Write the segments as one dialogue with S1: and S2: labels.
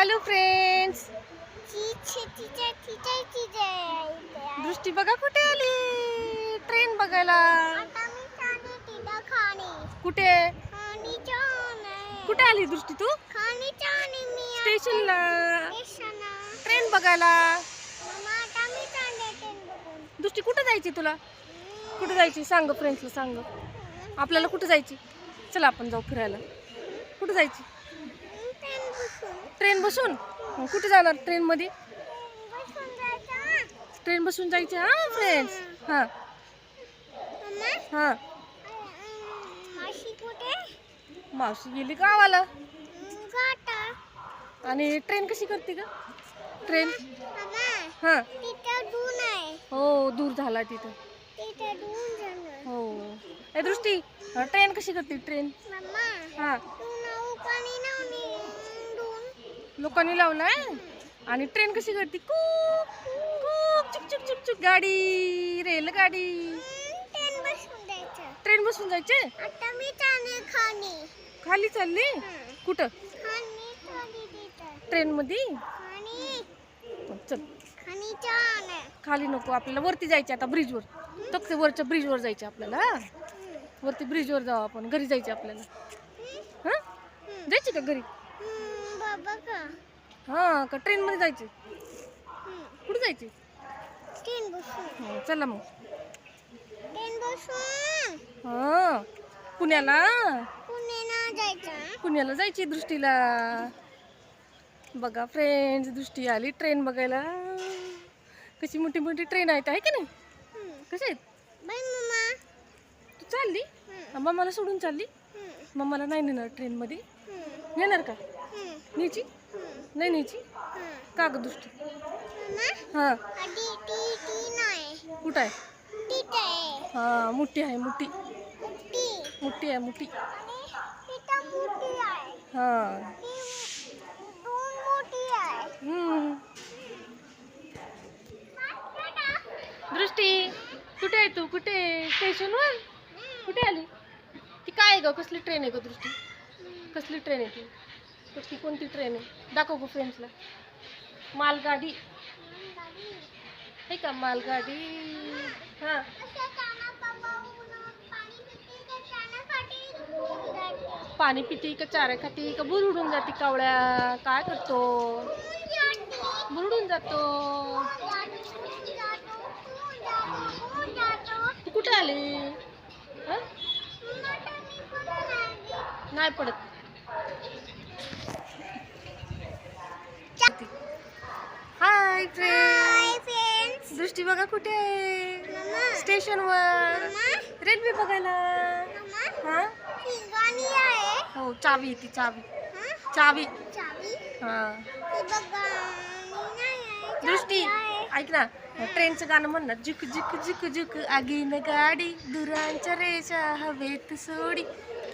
S1: Hello friends, दृष्टी बघा कुठे आली ट्रेन बघायला. कुठे कुठे आली दृष्टी तू? स्टेशनला ट्रेन बघायला. दृष्टी कुठे जायची तुला? कुठे जायची सांग फ्रेंड्सला, सांग आपल्याला कुठे जायची. चला आपण जाऊ फिरायला. कुठे जायची? ट्रेन बसून. कुठे जाणार ट्रेन मध्ये? ट्रेन बसून जायचे. हा फ्रेंड्स. हा हा मावशी गेली गावाला. आणि ट्रेन कशी करते का ट्रेन? हा हो, दूर झाला तिथं. हो ए दृष्टी, ट्रेन कशी करते ट्रेन? हा लोकांनी लावलाय. आणि ट्रेन कशी करते? खूप खूप चुक चुक चुक चुक. गाडी, रेलगाडी. ट्रेन बसून जायचे. खाली चालली? कुठं? ट्रेन मध्ये. चल खाली नको, आपल्याला वरती जायचे आता ब्रिजवर. तक्ते वरच्या ब्रिजवर जायचे आपल्याला. वरती ब्रिजवर जाऊ आपण. घरी जायचे आपल्याला. हा जायचे का घरी? हा का ट्रेन मध्ये जायचे? कुठे जायचे? चला मग. हा पुण्याला. पुण्याला जायची दृष्टीला. बघा फ्रेंड्स, दृष्टी आली ट्रेन बघायला. कशी मोठी मोठी ट्रेन आहे की नाही? कशी आहेत? तू चालली? मम्माला सोडून चालली? मम्माला नाही नेणार ट्रेन मध्ये? नेणार का? न्यायची? नाही न्यायची का ग दृष्टी? हा कुठं आहे? हा मोठी आहे, मोठी मोठी आहे, मोठी. हा दृष्टी कुठे आहे तू? कुठे? स्टेशनवर. कुठे आली? ती काय आहे ग? कसली ट्रेन आहे ग दृष्टी? कसली ट्रेन आहे ती? कसली कोणती ट्रेन आहे? दाखव गो फ्रेंड्सला. मालगाडी आहे का? मालगाडी. हा पाणी पिती का चारा खाती का बुरडून जाती? कावळ्या काय करतो? बुरडून जातो. तू कुठे आली? नाही पडत. हाय फ्रेंड्स, दृष्टी बघा कुठे? स्टेशनवर रेल्वे बघायला. हा हो, चावी ती चावी. चावी. हा दृष्टी ऐक ना, ट्रेनचं गाणं म्हण ना. झुक झुक झुक झुक आगीन गाडी, दुरांच्या रेषा हवेत सोडी,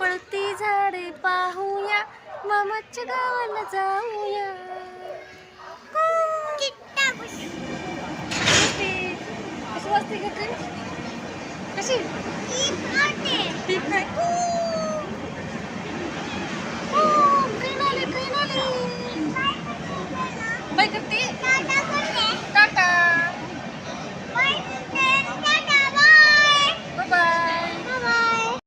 S1: पळती झाडे पाहूया, मामाच्या गावाला जाऊया. कशी वाजते का ट्रेन? कशी? ठीक नाही.